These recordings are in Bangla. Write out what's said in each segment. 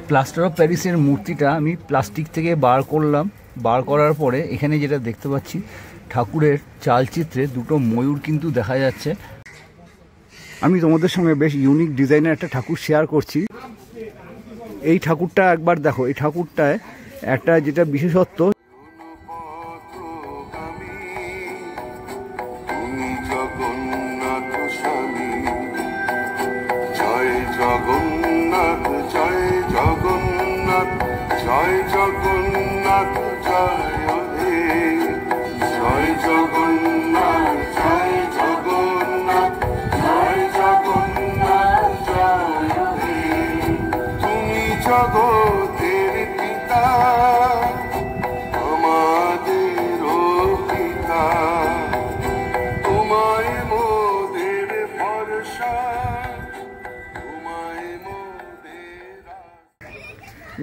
প্লাস্টার অফ প্যারিসের মূর্তিটা আমি প্লাস্টিক থেকে বার করলাম। বার করার পরে এখানে যেটা দেখতে পাচ্ছি, ঠাকুরের চালচিত্রে দুটো ময়ূর কিন্তু দেখা যাচ্ছে। আমি তোমাদের সঙ্গে বেশ ইউনিক ডিজাইনের একটা ঠাকুর শেয়ার করছি। এই ঠাকুরটা একবার দেখো। এই ঠাকুরটায় একটা যেটা বিশেষত্ব, জয় জগন্নাথ জয় হে, জয় জগন্নাথ জয় জগন্নাথ, জয় জগন্নাথ জয় হে। তুমি জগতের পিতা, আমাদেরও পিতা, তোমায় মোদের ভরসা, তোমায় মোদের।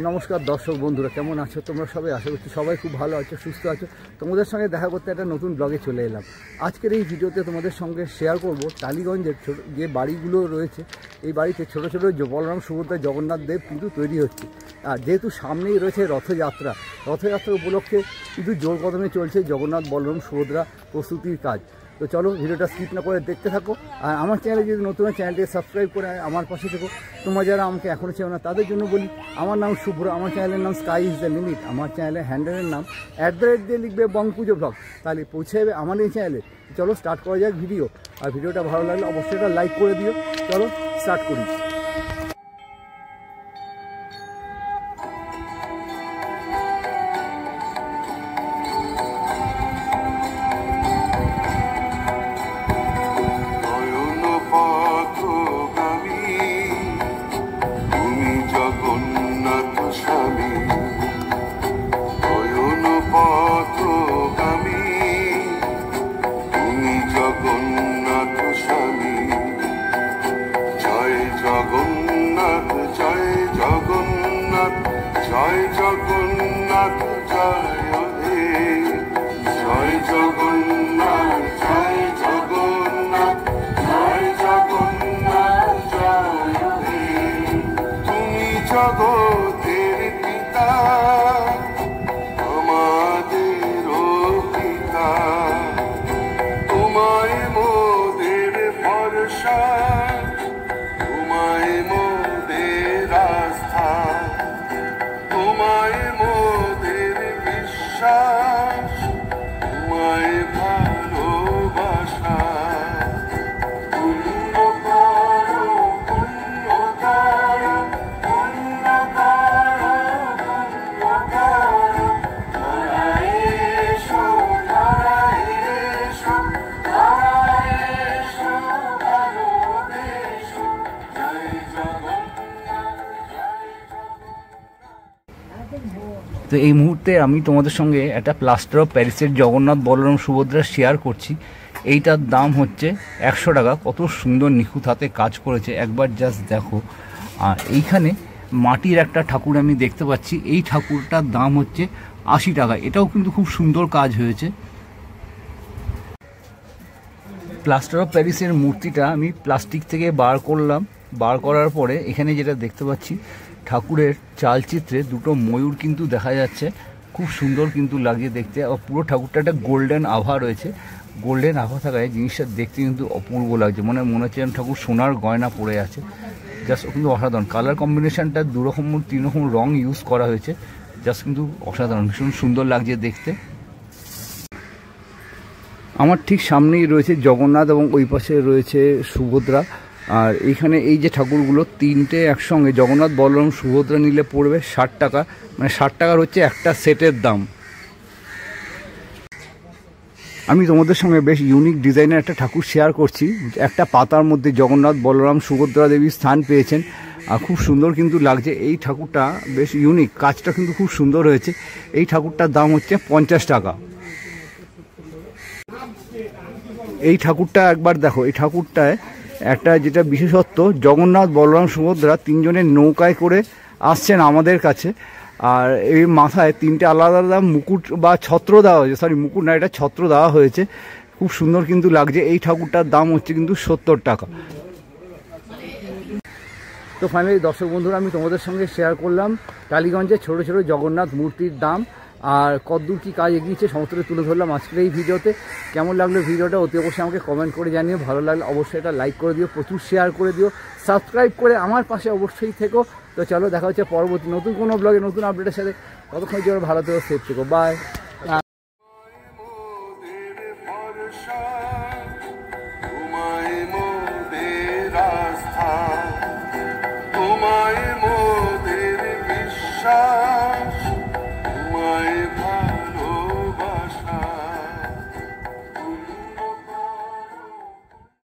নমস্কার দর্শক বন্ধুরা, কেমন আছো তোমরা সবাই? আশা করছি সবাই খুব ভালো আছো, সুস্থ আছো। তোমাদের সঙ্গে দেখা করতে একটা নতুন ব্লগে চলে এলাম। আজকের এই ভিডিওতে তোমাদের সঙ্গে শেয়ার করব টালিগঞ্জের যে বাড়িগুলো রয়েছে, এই বাড়িতে ছোটো ছোটো বলরাম সুভদ্রা জগন্নাথ দেব কিন্তু তৈরি হচ্ছে। আর যেহেতু সামনেই রয়েছে রথযাত্রা, রথযাত্রা উপলক্ষে কিন্তু জোর কদমে চলছে জগন্নাথ বলরাম সুভদ্রা প্রস্তুতির কাজ। তো চলো ভিডিওটা স্কিপ না করে দেখতে থাকো। আর আমার চ্যানেলে যদি নতুন চ্যানেলটিকে সাবস্ক্রাইব করে আমার পাশে থেকো। তোমরা যারা আমাকে এখনও চেও না তাদের জন্য বলি, আমার নাম শুভ্র, আমার চ্যানেলের নাম স্কাই ইজ দ্য লিমিট। আমার চ্যানেলের হ্যান্ডেলের নাম @ দিয়ে লিখবে বংপুজো ব্লগ, তাহলে পৌঁছে যাবে আমার এই চ্যানেলে। চলো স্টার্ট করা যাক ভিডিও। আর ভিডিওটা ভালো লাগলে অবশ্যই একটা লাইক করে দিও। চলো স্টার্ট করি। জয় জগন্নাথ জয় হে, জয় জগন্নাথ জয় জগন্নাথ, জয় জগন্নাথ জয় হে। তুমি জগতের পিতা, আমাদেরও পিতা, তোমায় মোদের ভরসা, তোমায় মোদের আস্থা, তোমায় মোদের বিশ্বাস, তোমায় ভালোবাসা। পুণ্য করো, পুণ্য করো, পুণ্য করো, পুণ্য করো, ধরায় এসো, ধরায় এসো, ধরায় এসো, ভালোবেসো। জয় জগন্নাথ জয় জগন্নাথ। তো এই মুহূর্তে আমি তোমাদের সঙ্গে একটা প্লাস্টার অফ প্যারিসের জগন্নাথ বলরাম সুভদ্রা শেয়ার করছি। এইটার দাম হচ্ছে 100 টাকা। কত সুন্দর নিখুঁত হাতে কাজ করেছে, একবার জাস্ট দেখো। আর এইখানে মাটির একটা ঠাকুর আমি দেখতে পাচ্ছি, এই ঠাকুরটার দাম হচ্ছে 80 টাকা। এটাও কিন্তু খুব সুন্দর কাজ হয়েছে। প্লাস্টার অফ প্যারিসের মূর্তিটা আমি প্লাস্টিক থেকে বার করলাম। বার করার পরে এখানে যেটা দেখতে পাচ্ছি, ঠাকুরের চালচিত্রে দুটো ময়ূর কিন্তু দেখা যাচ্ছে। খুব সুন্দর কিন্তু লাগে দেখতে। আর পুরো ঠাকুরটা একটা গোল্ডেন আভা রয়েছে। গোল্ডেন আভা থাকায় জিনিসটা দেখতে কিন্তু অপূর্ব লাগছে, মনে হচ্ছে ঠাকুর সোনার গয়না পরে আছে। জাস্ট কিন্তু অসাধারণ। কালার কম্বিনেশনটা 2 রকম 3 রকম রং ইউজ করা হয়েছে। জাস্ট কিন্তু অসাধারণ, ভীষণ সুন্দর লাগছে দেখতে। আমার ঠিক সামনেই রয়েছে জগন্নাথ এবং ওই পাশে রয়েছে সুভদ্রা। আর এইখানে এই যে ঠাকুরগুলো তিনটে একসঙ্গে জগন্নাথ বলরাম সুভদ্রা নিলে পড়বে 60 টাকা। মানে 60 টাকার হচ্ছে একটা সেটের দাম। আমি তোমাদের সঙ্গে বেশ ইউনিক ডিজাইনের একটা ঠাকুর শেয়ার করছি। একটা পাতার মধ্যে জগন্নাথ বলরাম সুভদ্রা দেবী স্থান পেয়েছেন। আর খুব সুন্দর কিন্তু লাগছে। এই ঠাকুরটা বেশ ইউনিক, কাজটা কিন্তু খুব সুন্দর হয়েছে। এই ঠাকুরটার দাম হচ্ছে 50 টাকা। এই ঠাকুরটা একবার দেখো। এই ঠাকুরটায় একটা যেটা বিশেষত্ব, জগন্নাথ বলরাম সুভদ্রা তিনজনের নৌকায় করে আসছেন আমাদের কাছে। আর এই মাথায় 3টে আলাদা আলাদা মুকুট বা ছত্র দেওয়া হয়েছে। সরি, মুকুট না, এটা ছত্র দেওয়া হয়েছে। খুব সুন্দর কিন্তু লাগছে। এই ঠাকুরটার দাম হচ্ছে কিন্তু 70 টাকা। তো ফাইনালি দর্শক বন্ধুরা, আমি তোমাদের সঙ্গে শেয়ার করলাম টালিগঞ্জে ছোটো ছোটো জগন্নাথ মূর্তির দাম আর কতদূর কী কাজ এগিয়েছে সমস্তটা তুলে ধরলাম আজকের এই ভিডিওতে। কেমন লাগলো ভিডিওটা অতি অবশ্যই আমাকে কমেন্ট করে জানিও। ভালো লাগলে অবশ্যই এটা লাইক করে দিও, প্রচুর শেয়ার করে দিও, সাবস্ক্রাইব করে আমার পাশে অবশ্যই থেকো। তো চলো দেখা হচ্ছে পরবর্তী নতুন কোনো ব্লগে নতুন আপডেটের সাথে। ততক্ষণ জন্য ভালো থেকো, সেফ থেকো, বাই। তোমায় মোদের আস্থা, তোমায় মোদের বিশ্বাস।